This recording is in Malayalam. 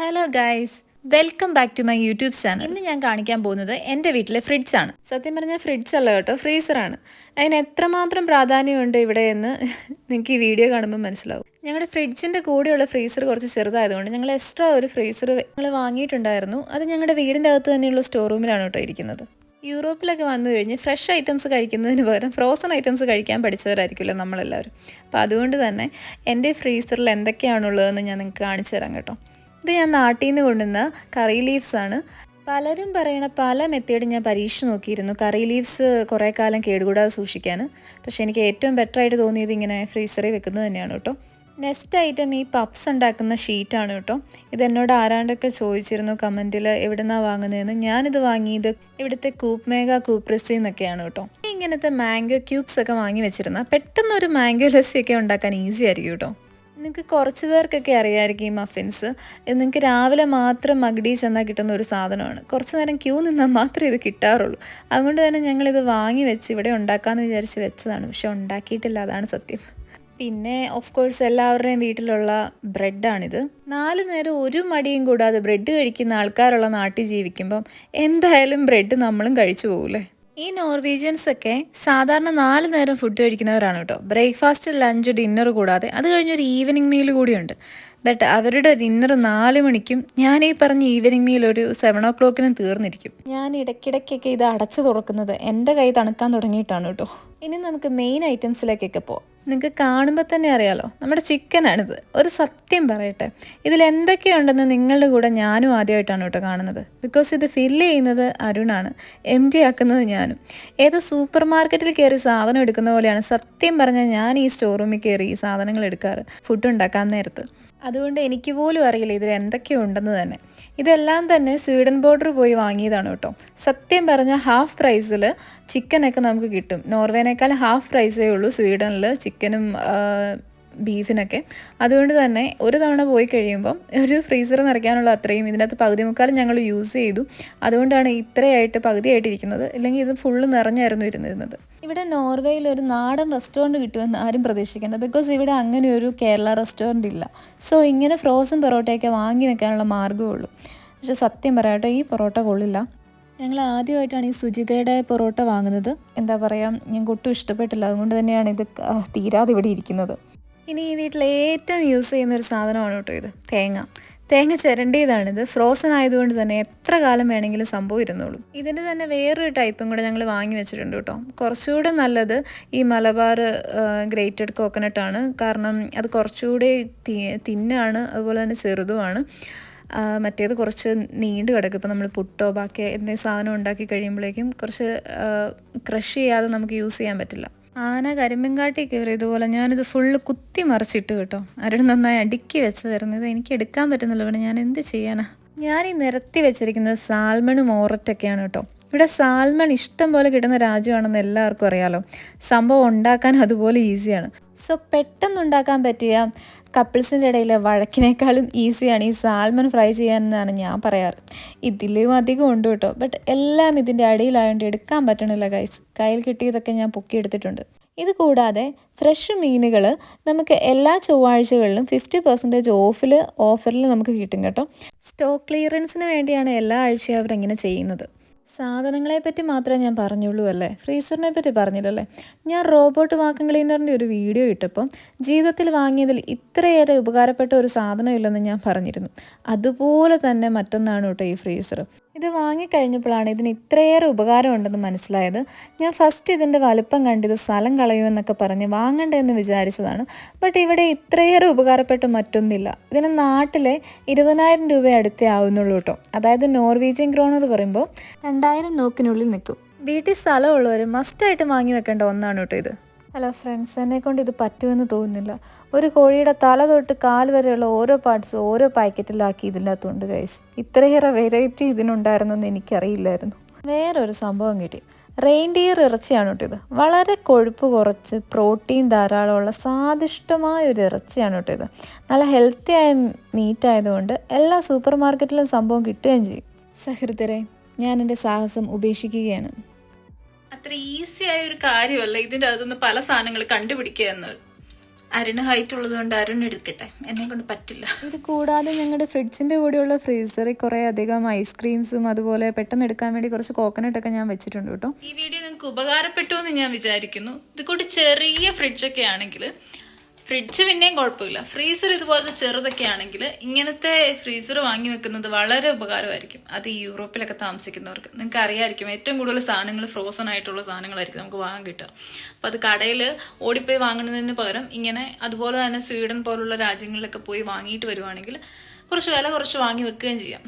Hello guys, welcome back to my YouTube channel. ഇന്ന് ഞാൻ കാണിക്കാൻ പോകുന്നത് എൻ്റെ വീട്ടിലെ ഫ്രിഡ്ജാണ്. സത്യം പറഞ്ഞാൽ ഫ്രിഡ്ജല്ല കേട്ടോ, ഫ്രീസറാണ്. അതിന് എത്രമാത്രം പ്രാധാന്യമുണ്ട് ഇവിടെ എന്ന് നിങ്ങൾക്ക് ഈ വീഡിയോ കാണുമ്പോൾ മനസ്സിലാവും. ഞങ്ങളുടെ ഫ്രിഡ്ജിൻ്റെ കൂടെയുള്ള ഫ്രീസർ കുറച്ച് ചെറുതായതുകൊണ്ട് ഞങ്ങൾ എക്സ്ട്രാ ഒരു ഫ്രീസർ ഞങ്ങൾ വാങ്ങിയിട്ടുണ്ടായിരുന്നു. അത് ഞങ്ങളുടെ വീടിൻ്റെ അകത്ത് തന്നെയുള്ള സ്റ്റോർ റൂമിലാണ് കേട്ടോ ഇരിക്കുന്നത്. യൂറോപ്പിലൊക്കെ വന്നു കഴിഞ്ഞ് ഫ്രഷ് ഐറ്റംസ് കഴിക്കുന്നതിന് പകരം ഫ്രോസൺ ഐറ്റംസ് കഴിക്കാൻ പഠിച്ചവരായിരിക്കുമല്ലോ നമ്മളെല്ലാവരും. അപ്പോൾ അതുകൊണ്ട് തന്നെ എൻ്റെ ഫ്രീസറിൽ എന്തൊക്കെയാണുള്ളതെന്ന് ഞാൻ നിങ്ങൾക്ക് കാണിച്ചു തരാം കേട്ടോ. ഇത് ഞാൻ നാട്ടിൽ നിന്ന് കൊണ്ടുവന്ന കറി ലീവ്സാണ്. പലരും പറയണ പല മെത്തേഡും ഞാൻ പരീക്ഷിച്ച് നോക്കിയിരുന്നു കറി ലീവ്സ് കുറേ കാലം കേടുകൂടാതെ സൂക്ഷിക്കാൻ. പക്ഷേ എനിക്ക് ഏറ്റവും ബെറ്ററായിട്ട് തോന്നിയത് ഇങ്ങനെ ഫ്രീസറിൽ വെക്കുന്നത് തന്നെയാണ് കേട്ടോ. നെക്സ്റ്റ് ഐറ്റം ഈ പപ്സ് ഉണ്ടാക്കുന്ന ഷീറ്റാണ് കേട്ടോ. ഇതെന്നോട് ആരാണ്ടൊക്കെ ചോദിച്ചിരുന്നു കമൻറ്റിൽ എവിടെ നിന്നാണ് വാങ്ങുന്നതെന്ന്. ഞാനിത് വാങ്ങിയത് ഇവിടുത്തെ കൂപ്പ് മേഗ കൂപ്രസി എന്നൊക്കെയാണ് കേട്ടോ. ഇങ്ങനത്തെ മാംഗോ ക്യൂബ്സ് ഒക്കെ വാങ്ങി വെച്ചിരുന്നാൽ പെട്ടെന്നൊരു മാംഗോ ലസ്സിയൊക്കെ ഉണ്ടാക്കാൻ ഈസി ആയിരിക്കും കേട്ടോ. നിങ്ങൾക്ക് കുറച്ച് പേർക്കൊക്കെ അറിയാമായിരിക്കും ഈ മഫിൻസ്. നിങ്ങൾക്ക് രാവിലെ മാത്രം മഗ്ഡി ചെന്നാൽ കിട്ടുന്ന ഒരു സാധനമാണ്. കുറച്ച് നേരം ക്യൂ നിന്നാൽ മാത്രമേ ഇത് കിട്ടാറുള്ളൂ. അതുകൊണ്ട് തന്നെ ഞങ്ങളിത് വാങ്ങി വെച്ച് ഇവിടെ ഉണ്ടാക്കാമെന്ന് വിചാരിച്ച് വെച്ചതാണ്. പക്ഷെ ഉണ്ടാക്കിയിട്ടില്ല, അതാണ് സത്യം. പിന്നെ ഓഫ് കോഴ്സ് എല്ലാവരുടെയും വീട്ടിലുള്ള ബ്രെഡാണിത്. 4 നേരം ഒരു മടിയും കൂടാതെ ബ്രെഡ് കഴിക്കുന്ന ആൾക്കാരുള്ള നാട്ടിൽ ജീവിക്കുമ്പം എന്തായാലും ബ്രെഡ് നമ്മളും കഴിച്ചു പോകൂലേ. ഈ നോർവീജിയൻസ് ഒക്കെ സാധാരണ 4 നേരം ഫുഡ് കഴിക്കുന്നവരാണ് കേട്ടോ. ബ്രേക്ക്ഫാസ്റ്റ്, ലഞ്ച്, ഡിന്നർ കൂടാതെ അത് കഴിഞ്ഞൊരു ഈവനിങ് മീൽ കൂടിയുണ്ട്. ബട്ട് അവരുടെ ഡിന്നർ 4 മണിക്കും ഞാൻ ഈ പറഞ്ഞ ഈവനിങ് മീൽ ഒരു 7 o'clock തീർന്നിരിക്കും. ഞാൻ ഇടയ്ക്കിടയ്ക്കൊക്കെ ഇത് അടച്ചു തുറക്കുന്നത് എൻ്റെ കൈ തണുക്കാൻ തുടങ്ങിയിട്ടാണ് കേട്ടോ. ഇനി നമുക്ക് മെയിൻ ഐറ്റംസിലേക്കൊക്കെ പോകാം. നിങ്ങൾക്ക് കാണുമ്പോൾ തന്നെ അറിയാലോ, നമ്മുടെ ചിക്കനാണിത്. ഒരു സത്യം പറയട്ടെ, ഇതിൽ എന്തൊക്കെയുണ്ടെന്ന് നിങ്ങളുടെ കൂടെ ഞാനും ആദ്യമായിട്ടാണ് കേട്ടോ കാണുന്നത്. ബിക്കോസ് ഇത് ഫില്ല് ചെയ്യുന്നത് അരുണാണ്, empty ആക്കുന്നത് ഞാനും. ഏതോ സൂപ്പർ മാർക്കറ്റിൽ കയറി സാധനം എടുക്കുന്ന പോലെയാണ് സത്യം പറഞ്ഞാൽ ഞാൻ ഈ സ്റ്റോർ റൂമിൽ കയറി ഈ സാധനങ്ങൾ എടുക്കാറ് ഫുഡ് ഉണ്ടാക്കാൻ നേരത്ത്. അതുകൊണ്ട് എനിക്ക് പോലും അറിയില്ല ഇതിൽ എന്തൊക്കെയുണ്ടെന്ന് തന്നെ. ഇതെല്ലാം തന്നെ സ്വീഡൻ ബോർഡർ പോയി വാങ്ങിയതാണ് കേട്ടോ. സത്യം പറഞ്ഞാൽ ഹാഫ് പ്രൈസിൽ ചിക്കനൊക്കെ നമുക്ക് കിട്ടും. നോർവേനേക്കാൾ ഹാഫ് പ്രൈസേ ഉള്ളൂ സ്വീഡനിൽ ചിക്കനും ബീഫിനൊക്കെ. അതുകൊണ്ട് തന്നെ ഒരു തവണ പോയി കഴിയുമ്പം ഒരു ഫ്രീസർ നിറയ്ക്കാനുള്ള അത്രയും ഇതിനകത്ത് പകുതി മുക്കാലും ഞങ്ങൾ യൂസ് ചെയ്തു. അതുകൊണ്ടാണ് ഇത്രയായിട്ട് പകുതിയായിട്ടിരിക്കുന്നത്. ഇല്ലെങ്കിൽ ഇത് ഫുള്ള് നിറഞ്ഞായിരുന്നു ഇരുന്നിരുന്നത്. ഇവിടെ നോർവേയിൽ ഒരു നാടൻ റെസ്റ്റോറൻറ്റ് കിട്ടുമെന്ന് ആരും പ്രതീക്ഷിക്കേണ്ട. ബിക്കോസ് ഇവിടെ അങ്ങനെ ഒരു കേരള റെസ്റ്റോറൻറ്റ് ഇല്ല. സോ ഇങ്ങനെ ഫ്രോസൺ പൊറോട്ടയൊക്കെ വാങ്ങി വെക്കാനുള്ള മാർഗ്ഗമുള്ളൂ. പക്ഷെ സത്യം പറയാട്ടോ, ഈ പൊറോട്ട കൊള്ളില്ല. ഞങ്ങൾ ആദ്യമായിട്ടാണ് ഈ സുജിതയുടെ പൊറോട്ട വാങ്ങുന്നത്. എന്താ പറയുക, ഞങ്ങൾക്ക് ഒട്ടും ഇഷ്ടപ്പെട്ടില്ല. അതുകൊണ്ട് തന്നെയാണ് ഇത് തീരാതെ ഇവിടെ ഇരിക്കുന്നത്. ഇനി ഈ വീട്ടിൽ ഏറ്റവും യൂസ് ചെയ്യുന്നൊരു സാധനമാണ് കേട്ടോ ഇത്, തേങ്ങ ചിരണ്ടിയതാണിത്. ഫ്രോസൺ ആയതുകൊണ്ട് തന്നെ എത്ര കാലം വേണമെങ്കിലും സംഭവം ഇരുന്നോളും. ഇതിൻ്റെ തന്നെ വേറൊരു ടൈപ്പും കൂടെ ഞങ്ങൾ വാങ്ങി വെച്ചിട്ടുണ്ട് കേട്ടോ. കുറച്ചുകൂടെ നല്ലത് ഈ മലബാർ ഗ്രേറ്റഡ് കോക്കനട്ടാണ്. കാരണം അത് കുറച്ചുകൂടെ തിന്നാണ്, അതുപോലെ തന്നെ ചെറുതുമാണ്. മറ്റേത് കുറച്ച് നീണ്ടു കിടക്കും. ഇപ്പോൾ നമ്മൾ പുട്ടോ ബാക്കി എന്തെങ്കിലും സാധനം ഉണ്ടാക്കി കഴിയുമ്പോഴേക്കും കുറച്ച് ക്രഷ് ചെയ്യാതെ നമുക്ക് യൂസ് ചെയ്യാൻ പറ്റില്ല. ആന കരിമ്പൻകാട്ടി കയറി ഇതുപോലെ ഞാനിത് ഫുള്ള് കുത്തി മറിച്ചിട്ട് കേട്ടോ. ആരോട് നന്നായി അടുക്കി വെച്ചതായിരുന്നു. ഇത് എനിക്ക് എടുക്കാൻ പറ്റുന്നില്ല. ഇവിടെ ഞാൻ എന്ത് ചെയ്യാനാ. ഞാൻ ഈ നിരത്തി വെച്ചിരിക്കുന്നത് സാൽമണും ഓററ്റൊക്കെയാണ് കേട്ടോ. ഇവിടെ സാൽമൺ ഇഷ്ടം പോലെ കിട്ടുന്ന രാജ്യമാണെന്ന് എല്ലാവർക്കും അറിയാലോ. സംഭവം ഉണ്ടാക്കാൻ അതുപോലെ ഈസിയാണ്. സോ പെട്ടെന്നുണ്ടാക്കാൻ പറ്റിയ കപ്പിൾസിൻ്റെ ഇടയിൽ വഴക്കിനേക്കാളും ഈസിയാണ് ഈ സാൽമൺ ഫ്രൈ ചെയ്യാനെന്നാണ് ഞാൻ പറയാറ്. ഇതിലും അധികം ഉണ്ട് കേട്ടോ. ബട്ട് എല്ലാം ഇതിൻ്റെ അടിയിലായതുകൊണ്ട് എടുക്കാൻ പറ്റണില്ല ഗൈസ്. കയ്യിൽ കിട്ടിയതൊക്കെ ഞാൻ പൊക്കിയെടുത്തിട്ടുണ്ട്. ഇത് കൂടാതെ ഫ്രഷ് മീനുകൾ നമുക്ക് എല്ലാ ചൊവ്വാഴ്ചകളിലും 50% ഓഫറിൽ നമുക്ക് കിട്ടും കേട്ടോ. സ്റ്റോക്ക് ക്ലിയറൻസിന് വേണ്ടിയാണ് എല്ലാ ആഴ്ചയും അവരിങ്ങനെ ചെയ്യുന്നത്. സാധനങ്ങളെ പറ്റി മാത്രമേ ഞാൻ പറഞ്ഞുള്ളൂ അല്ലേ, ഫ്രീസറിനെ പറ്റി പറഞ്ഞില്ലല്ലേ. ഞാൻ റോബോട്ട് വാക്വം ക്ലീനറിൻ്റെ ഒരു വീഡിയോ ഇട്ടപ്പം ജീവിതത്തിൽ വാങ്ങിയതിൽ ഇത്രയേറെ ഉപകാരപ്പെട്ട ഒരു സാധനമില്ലെന്ന് ഞാൻ പറഞ്ഞിരുന്നു. അതുപോലെ തന്നെ മറ്റൊന്നാണ് കേട്ടോ ഈ ഫ്രീസർ. ഇത് വാങ്ങിക്കഴിഞ്ഞപ്പോഴാണ് ഇതിന് ഇത്രയേറെ ഉപകാരമുണ്ടെന്ന് മനസ്സിലായത്. ഞാൻ ഫസ്റ്റ് ഇതിൻ്റെ വലുപ്പം കണ്ടിത് സ്ഥലം കളയുമെന്നൊക്കെ പറഞ്ഞ് വാങ്ങണ്ടെന്ന് വിചാരിച്ചതാണ്. ബട്ട് ഇവിടെ ഇത്രയേറെ ഉപകാരപ്പെട്ട മറ്റൊന്നില്ല. ഇതിന് നാട്ടിലെ 20,000 രൂപ അടുത്തേ ആവുന്നുള്ളൂ കേട്ടോ. അതായത് നോർവീജിയൻ ക്രോൺ എന്ന് പറയുമ്പോൾ 2,000 നോക്കിനുള്ളിൽ നിൽക്കും. വീട്ടിൽ സ്ഥലമുള്ളവർ മസ്റ്റായിട്ട് വാങ്ങി വെക്കേണ്ട ഒന്നാണ് കേട്ടോ ഇത്. ഹലോ ഫ്രണ്ട്സ്, എന്നെക്കൊണ്ട് ഇത് പറ്റുമെന്ന് തോന്നുന്നില്ല. ഒരു കോഴിയുടെ തല തൊട്ട് കാൽ വരെയുള്ള ഓരോ പാർട്സ് ഓരോ പാക്കറ്റിലാക്കി ഇതിനകത്തുണ്ട് ഗൈസ്. ഇത്രയേറെ വെറൈറ്റി ഇതിനുണ്ടായിരുന്നെന്ന് എനിക്കറിയില്ലായിരുന്നു. വേറൊരു സംഭവം കിട്ടി. റെയിൻഡിയർ ഇറച്ചിയാണ് കേട്ടോ ഇത്. വളരെ കൊഴുപ്പ് കുറച്ച് പ്രോട്ടീൻ ധാരാളമുള്ള സ്വാദിഷ്ടമായ ഒരു ഇറച്ചിയാണ് കേട്ടോ ഇത്. നല്ല ഹെൽത്തി ആയ മീറ്റ് ആയതുകൊണ്ട് എല്ലാ സൂപ്പർ മാർക്കറ്റിലും സംഭവം കിട്ടുകയും ചെയ്യും. സഹൃദരെ, ഞാൻ എൻ്റെ സാഹസം ഉപേക്ഷിക്കുകയാണ്. അത്ര ഈസി ആയ ഒരു കാര്യമല്ല ഇതിൻ്റെ അകത്തുനിന്ന് പല സാധനങ്ങൾ കണ്ടുപിടിക്കുക എന്നത്. അരുണ് ഹൈറ്റ് ഉള്ളതുകൊണ്ട് അരുൺ എടുക്കട്ടെ, എന്നെ കൊണ്ട് പറ്റില്ല. ഇത് കൂടാതെ ഞങ്ങളുടെ ഫ്രിഡ്ജിന്റെ കൂടെയുള്ള ഫ്രീസറിൽ കുറേ അധികം ഐസ്ക്രീംസും അതുപോലെ പെട്ടെന്ന് എടുക്കാൻ വേണ്ടി കുറച്ച് കോക്കനട്ടൊക്കെ ഞാൻ വെച്ചിട്ടുണ്ട് കേട്ടോ. ഈ വീഡിയോ നിങ്ങൾക്ക് ഉപകാരപ്പെട്ടു എന്ന് ഞാൻ വിചാരിക്കുന്നു. ഇത് കൂടി ചെറിയ ഫ്രിഡ്ജൊക്കെ ആണെങ്കിൽ, ഫ്രിഡ്ജ് പിന്നെയും കുഴപ്പമില്ല, ഫ്രീസർ ഇതുപോലത്തെ ചെറുതൊക്കെ ആണെങ്കിൽ ഇങ്ങനത്തെ ഫ്രീസർ വാങ്ങി വെക്കുന്നത് വളരെ ഉപകാരമായിരിക്കും. അത് ഈ യൂറോപ്പിലൊക്കെ താമസിക്കുന്നവർക്ക് നിങ്ങൾക്ക് അറിയാമായിരിക്കും, ഏറ്റവും കൂടുതൽ സാധനങ്ങൾ ഫ്രോസൺ ആയിട്ടുള്ള സാധനങ്ങളായിരിക്കും നമുക്ക് വാങ്ങാൻ കിട്ടുക. അപ്പം അത് കടയിൽ ഓടിപ്പോയി വാങ്ങുന്നതിന് പകരം ഇങ്ങനെ അതുപോലെ തന്നെ സ്വീഡൻ പോലുള്ള രാജ്യങ്ങളിലൊക്കെ പോയി വാങ്ങിയിട്ട് വരുവാണെങ്കിൽ കുറച്ച് വില കുറച്ച് വാങ്ങി വെക്കുകയും ചെയ്യാം.